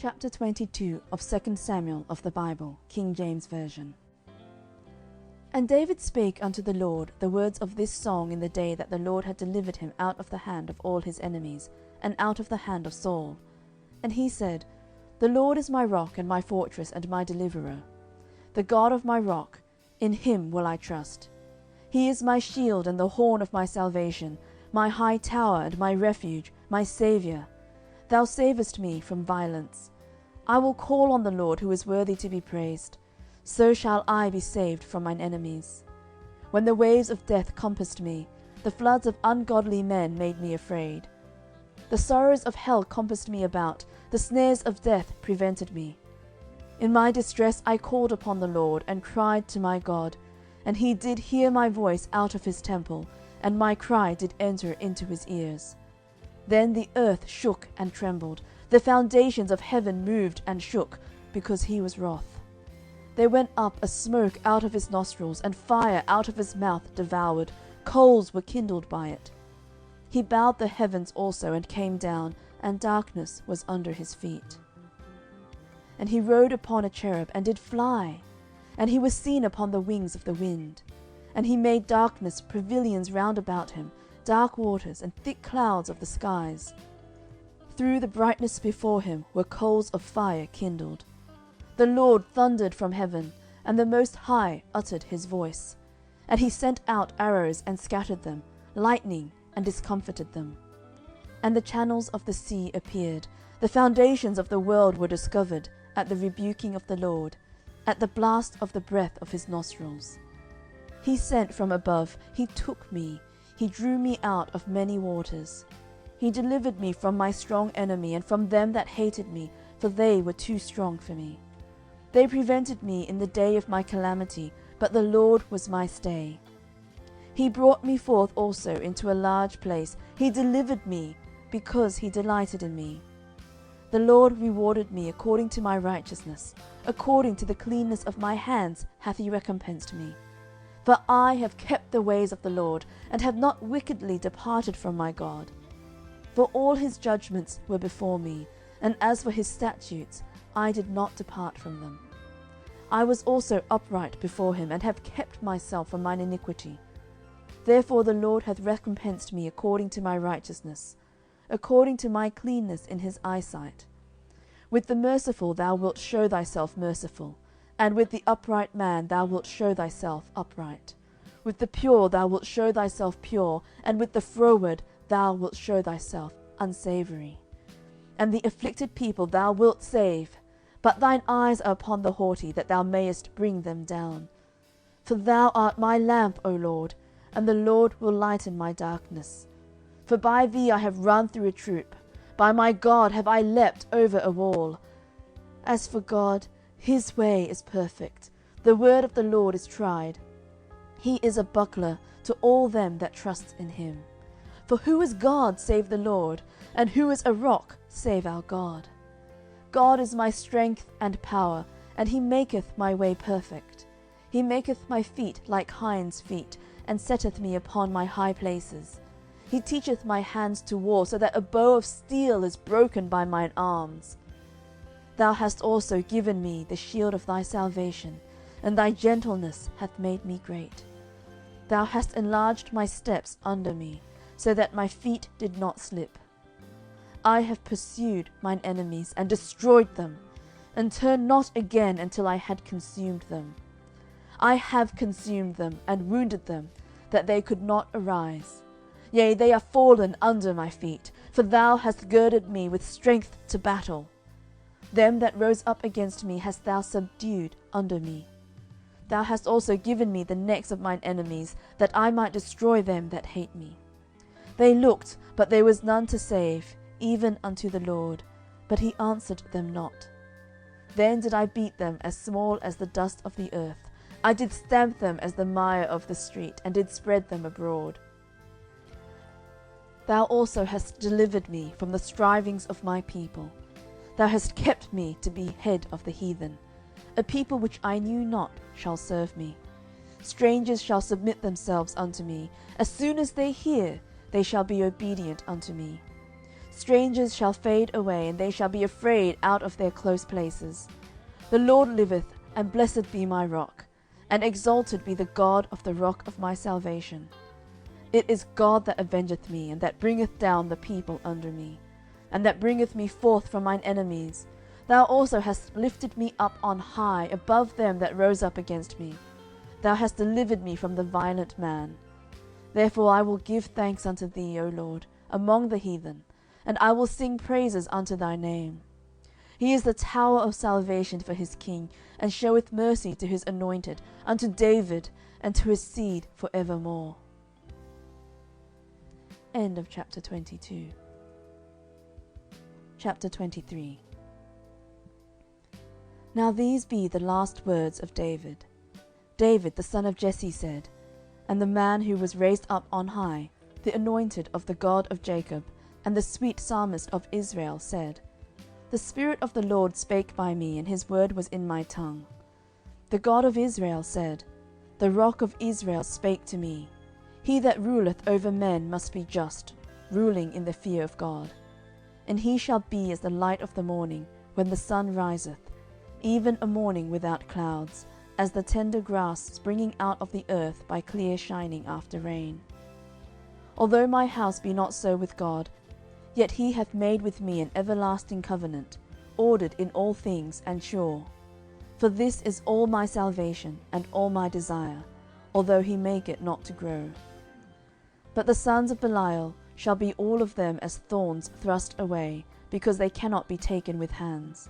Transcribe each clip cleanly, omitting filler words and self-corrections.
Chapter 22 of 2 Samuel of the Bible, King James Version. And David spake unto the Lord the words of this song in the day that the Lord had delivered him out of the hand of all his enemies, and out of the hand of Saul. And he said, The Lord is my rock and my fortress and my deliverer. The God of my rock, in him will I trust. He is my shield and the horn of my salvation, my high tower and my refuge, my Saviour. Thou savest me from violence. I will call on the Lord, who is worthy to be praised. So shall I be saved from mine enemies. When the waves of death compassed me, the floods of ungodly men made me afraid. The sorrows of hell compassed me about, the snares of death prevented me. In my distress I called upon the Lord, and cried to my God, and he did hear my voice out of his temple, and my cry did enter into his ears. Then the earth shook and trembled, the foundations of heaven moved and shook, because he was wroth. There went up a smoke out of his nostrils, and fire out of his mouth devoured, coals were kindled by it. He bowed the heavens also, and came down, and darkness was under his feet. And he rode upon a cherub, and did fly, and he was seen upon the wings of the wind. And he made darkness pavilions round about him, dark waters, and thick clouds of the skies. Through the brightness before him were coals of fire kindled. The Lord thundered from heaven, and the Most High uttered his voice. And he sent out arrows and scattered them, lightning and discomfited them. And the channels of the sea appeared, the foundations of the world were discovered, at the rebuking of the Lord, at the blast of the breath of his nostrils. He sent from above, he took me, he drew me out of many waters. He delivered me from my strong enemy, and from them that hated me, for they were too strong for me. They prevented me in the day of my calamity, but the Lord was my stay. He brought me forth also into a large place. He delivered me, because he delighted in me. The Lord rewarded me according to my righteousness. According to the cleanness of my hands hath he recompensed me. For I have kept the ways of the Lord, and have not wickedly departed from my God. For all his judgments were before me, and as for his statutes, I did not depart from them. I was also upright before him, and have kept myself from mine iniquity. Therefore the Lord hath recompensed me according to my righteousness, according to my cleanness in his eyesight. With the merciful thou wilt show thyself merciful, and with the upright man thou wilt show thyself upright. With the pure thou wilt show thyself pure, and with the froward thou wilt show thyself unsavoury. And the afflicted people thou wilt save, but thine eyes are upon the haughty, that thou mayest bring them down. For thou art my lamp, O Lord, and the Lord will lighten my darkness. For by thee I have run through a troop, by my God have I leapt over a wall. As for God, his way is perfect, the word of the Lord is tried. He is a buckler to all them that trust in him. For who is God save the Lord? And who is a rock save our God? God is my strength and power, and he maketh my way perfect. He maketh my feet like hinds' feet, and setteth me upon my high places. He teacheth my hands to war, so that a bow of steel is broken by mine arms. Thou hast also given me the shield of thy salvation, and thy gentleness hath made me great. Thou hast enlarged my steps under me, so that my feet did not slip. I have pursued mine enemies, and destroyed them, and turned not again until I had consumed them. I have consumed them, and wounded them, that they could not arise. Yea, they are fallen under my feet, for thou hast girded me with strength to battle. Them that rose up against me hast thou subdued under me. Thou hast also given me the necks of mine enemies, that I might destroy them that hate me. They looked, but there was none to save, even unto the Lord, but he answered them not. Then did I beat them as small as the dust of the earth. I did stamp them as the mire of the street, and did spread them abroad. Thou also hast delivered me from the strivings of my people. Thou hast kept me to be head of the heathen. A people which I knew not shall serve me. Strangers shall submit themselves unto me. As soon as they hear, they shall be obedient unto me. Strangers shall fade away, and they shall be afraid out of their close places. The Lord liveth, and blessed be my rock, and exalted be the God of the rock of my salvation. It is God that avengeth me, and that bringeth down the people under me, and that bringeth me forth from mine enemies. Thou also hast lifted me up on high above them that rose up against me. Thou hast delivered me from the violent man. Therefore I will give thanks unto thee, O Lord, among the heathen, and I will sing praises unto thy name. He is the tower of salvation for his king, and showeth mercy to his anointed, unto David, and to his seed for evermore. End of chapter 22. Chapter 23. Now these be the last words of David. David the son of Jesse said, and the man who was raised up on high, the anointed of the God of Jacob, and the sweet psalmist of Israel, said, The Spirit of the Lord spake by me, and his word was in my tongue. The God of Israel said, The rock of Israel spake to me. He that ruleth over men must be just, ruling in the fear of God. And he shall be as the light of the morning, when the sun riseth, even a morning without clouds, as the tender grass springing out of the earth by clear shining after rain. Although my house be not so with God, yet he hath made with me an everlasting covenant, ordered in all things and sure. For this is all my salvation and all my desire, although he make it not to grow. But the sons of Belial shall be all of them as thorns thrust away, because they cannot be taken with hands.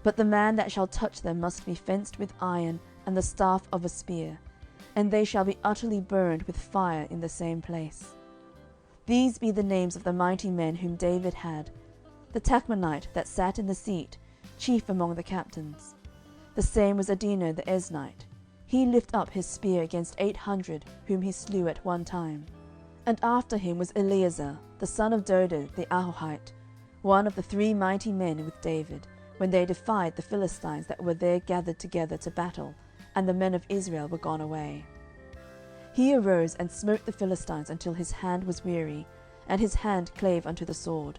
But the man that shall touch them must be fenced with iron and the staff of a spear, and they shall be utterly burned with fire in the same place. These be the names of the mighty men whom David had: the Tachmonite that sat in the seat, chief among the captains. The same was Adino the Eznite. He lift up his spear against 800, whom he slew at one time. And after him was Eleazar, the son of Dodo the Ahohite, one of the 3 mighty men with David, when they defied the Philistines that were there gathered together to battle, and the men of Israel were gone away. He arose and smote the Philistines until his hand was weary, and his hand clave unto the sword.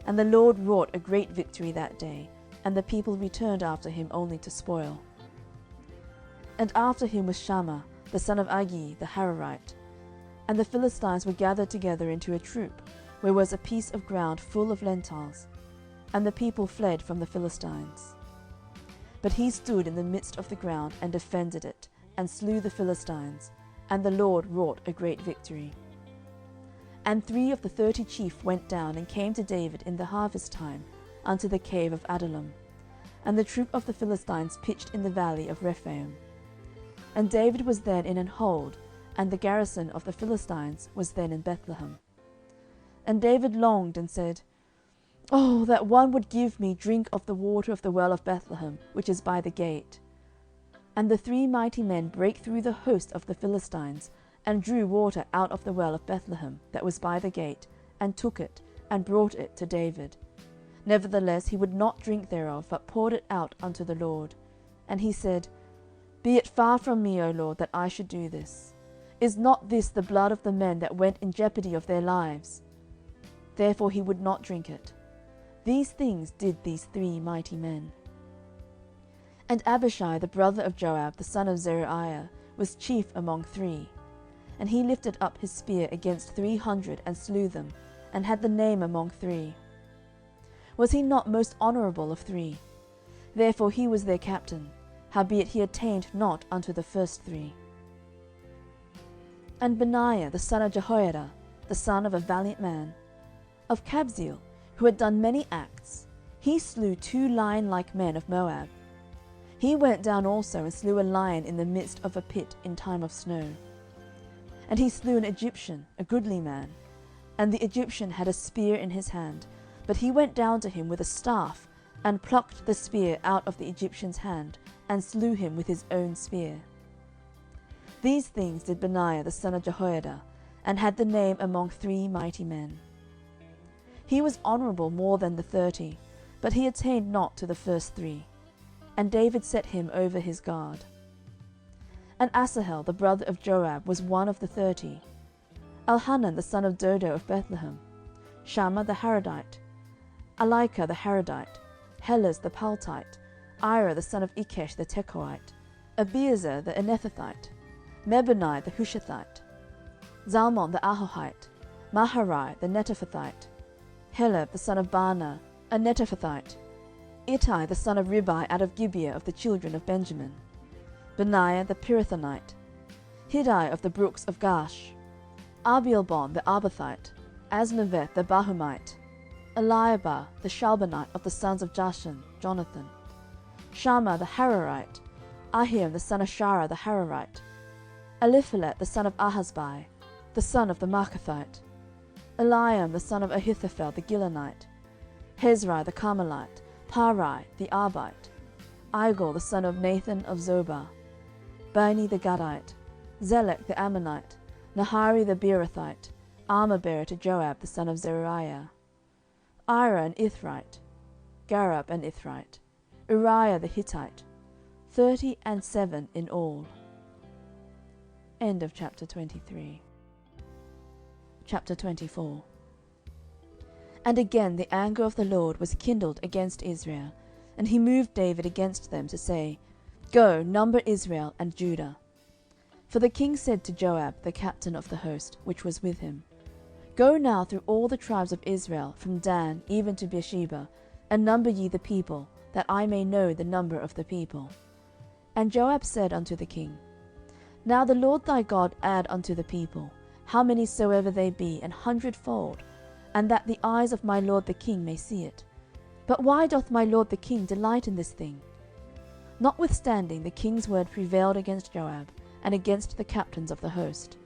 And the Lord wrought a great victory that day, and the people returned after him only to spoil. And after him was Shammah, the son of Agee the Hararite. And the Philistines were gathered together into a troop, where was a piece of ground full of lentiles, and the people fled from the Philistines. But he stood in the midst of the ground, and defended it, and slew the Philistines, and the Lord wrought a great victory. And 3 of the 30 chief went down, and came to David in the harvest time unto the cave of Adullam. And the troop of the Philistines pitched in the valley of Rephaim. And David was then in an hold, and the garrison of the Philistines was then in Bethlehem. And David longed, and said, Oh, that one would give me drink of the water of the well of Bethlehem, which is by the gate. And the 3 mighty men brake through the host of the Philistines, and drew water out of the well of Bethlehem that was by the gate, and took it, and brought it to David. Nevertheless he would not drink thereof, but poured it out unto the Lord. And he said, Be it far from me, O Lord, that I should do this. Is not this the blood of the men that went in jeopardy of their lives? Therefore he would not drink it. These things did these 3 mighty men. And Abishai the brother of Joab, the son of Zeruiah, was chief among 3. And he lifted up his spear against 300, and slew them, and had the name among 3. Was he not most honourable of 3? Therefore he was their captain, howbeit he attained not unto the first 3. And Benaiah the son of Jehoiada, the son of a valiant man, of Kabzeel, who had done many acts, he slew 2 lion-like men of Moab. He went down also and slew a lion in the midst of a pit in time of snow. And he slew an Egyptian, a goodly man, and the Egyptian had a spear in his hand, but he went down to him with a staff, and plucked the spear out of the Egyptian's hand, and slew him with his own spear. These things did Benaiah the son of Jehoiada, and had the name among 3 mighty men. He was honourable more than the 30, but he attained not to the first 3. And David set him over his guard. And Asahel the brother of Joab was one of the 30. Elhanan the son of Dodo of Bethlehem, Shammah the Haradite, Alikah the Harodite, Helez the Paltite, Ira the son of Ikesh the Tekoite, Abiezer the Anethathite, Mebunai the Hushathite, Zalmon the Ahohite, Maharai the Netophathite, Heleb the son of Baanah, a Netophathite, Ittai the son of Ribai out of Gibeah of the children of Benjamin, Benaiah the Pirathonite, Hiddai of the brooks of Gaash, Abielbon the Arbathite, Asmaveth the Bahumite, Eliabar the Shalbanite of the sons of Jashan, Jonathan, Shammah the Hararite, Ahiam the son of Shara the Hararite, Eliphalet the son of Ahasbai, the son of the Maachathite, Eliam the son of Ahithophel the Gilonite, Hezrai the Carmelite, Parai the Arbite, Igor the son of Nathan of Zobah, Bani the Gadite, Zelek the Ammonite, Nahari the Beerothite, armour-bearer to Joab the son of Zeruiah, Ira an Ithrite, Gareb an Ithrite, Uriah the Hittite, 37 in all. End of chapter 23. Chapter 24. And again the anger of the Lord was kindled against Israel, and he moved David against them to say, Go, number Israel and Judah. For the king said to Joab, the captain of the host, which was with him, Go now through all the tribes of Israel, from Dan even to Beersheba, and number ye the people, that I may know the number of the people. And Joab said unto the king, Now the Lord thy God add unto the people, how many soever they be, 100-fold, and that the eyes of my lord the king may see it. But why doth my lord the king delight in this thing? Notwithstanding the king's word prevailed against Joab, and against the captains of the host.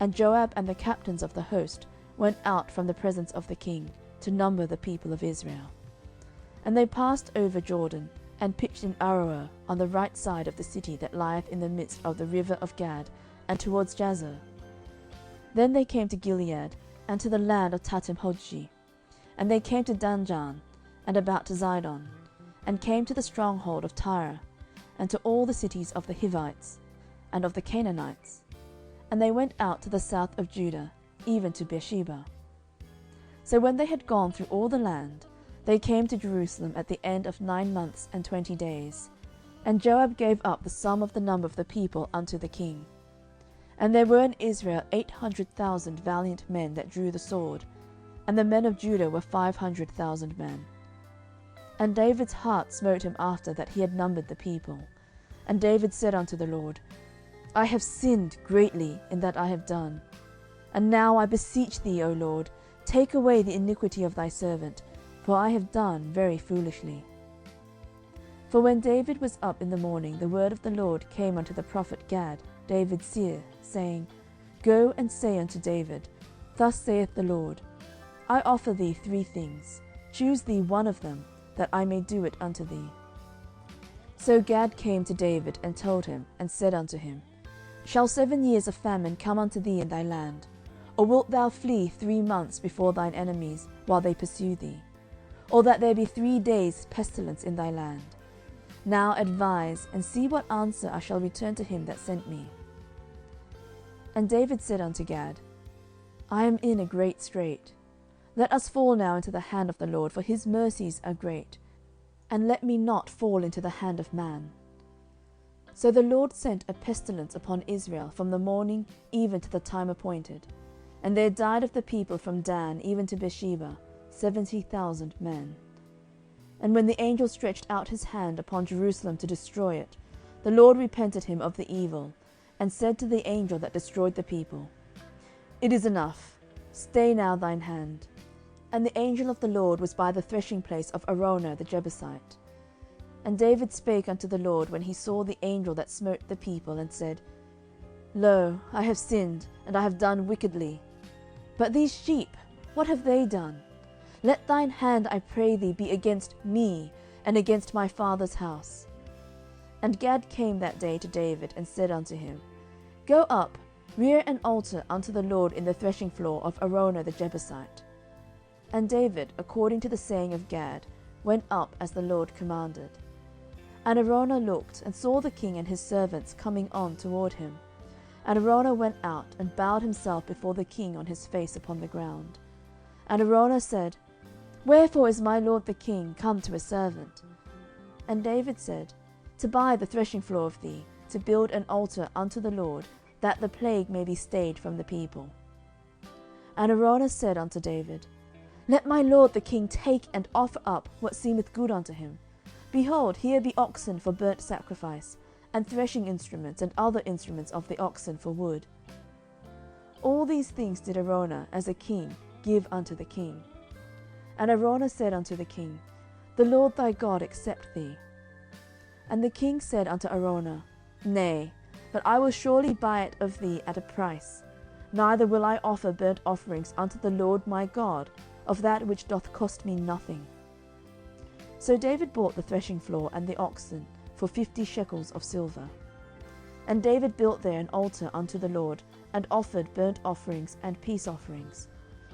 And Joab and the captains of the host went out from the presence of the king, to number the people of Israel. And they passed over Jordan, and pitched in Aroer, on the right side of the city that lieth in the midst of the river of Gad, and towards Jazer. Then they came to Gilead, and to the land of Tatim-Hodshi. And they came to Danjan, and about to Zidon, and came to the stronghold of Tyre, and to all the cities of the Hivites, and of the Canaanites. And they went out to the south of Judah, even to Beersheba. So when they had gone through all the land, they came to Jerusalem at the end of 9 months and 20 days. And Joab gave up the sum of the number of the people unto the king. And there were in Israel 800,000 valiant men that drew the sword, and the men of Judah were 500,000 men. And David's heart smote him after that he had numbered the people. And David said unto the Lord, I have sinned greatly in that I have done. And now I beseech thee, O Lord, take away the iniquity of thy servant, for I have done very foolishly. For when David was up in the morning, the word of the Lord came unto the prophet Gad, David's seer, saying, Go and say unto David, Thus saith the Lord, I offer thee 3 things, choose thee one of them, that I may do it unto thee. So Gad came to David, and told him, and said unto him, Shall 7 years of famine come unto thee in thy land? Or wilt thou flee 3 months before thine enemies, while they pursue thee? Or that there be 3 days' pestilence in thy land? Now advise, and see what answer I shall return to him that sent me. And David said unto Gad, I am in a great strait. Let us fall now into the hand of the Lord, for his mercies are great, and let me not fall into the hand of man. So the Lord sent a pestilence upon Israel from the morning even to the time appointed, and there died of the people from Dan even to Beersheba 70,000 men. And when the angel stretched out his hand upon Jerusalem to destroy it, the Lord repented him of the evil, and said to the angel that destroyed the people, It is enough, stay now thine hand. And the angel of the Lord was by the threshing place of Araunah the Jebusite. And David spake unto the Lord when he saw the angel that smote the people, and said, Lo, I have sinned, and I have done wickedly. But these sheep, what have they done? Let thine hand, I pray thee, be against me, and against my father's house. And Gad came that day to David, and said unto him, Go up, rear an altar unto the Lord in the threshing floor of Araunah the Jebusite. And David, according to the saying of Gad, went up as the Lord commanded. And Araunah looked, and saw the king and his servants coming on toward him. And Araunah went out, and bowed himself before the king on his face upon the ground. And Araunah said, Wherefore is my lord the king come to his servant? And David said, To buy the threshing floor of thee, to build an altar unto the Lord, that the plague may be stayed from the people. And Araunah said unto David, Let my lord the king take and offer up what seemeth good unto him. Behold, here be oxen for burnt sacrifice, and threshing instruments, and other instruments of the oxen for wood. All these things did Araunah, as a king, give unto the king. And Araunah said unto the king, The Lord thy God accept thee. And the king said unto Araunah, Nay, but I will surely buy it of thee at a price. Neither will I offer burnt offerings unto the Lord my God of that which doth cost me nothing. So David bought the threshing floor and the oxen for 50 shekels of silver. And David built there an altar unto the Lord, and offered burnt offerings and peace offerings.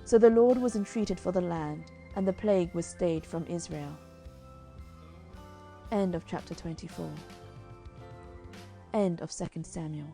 So the Lord was entreated for the land, and the plague was stayed from Israel. End of chapter 24. End of 2 Samuel.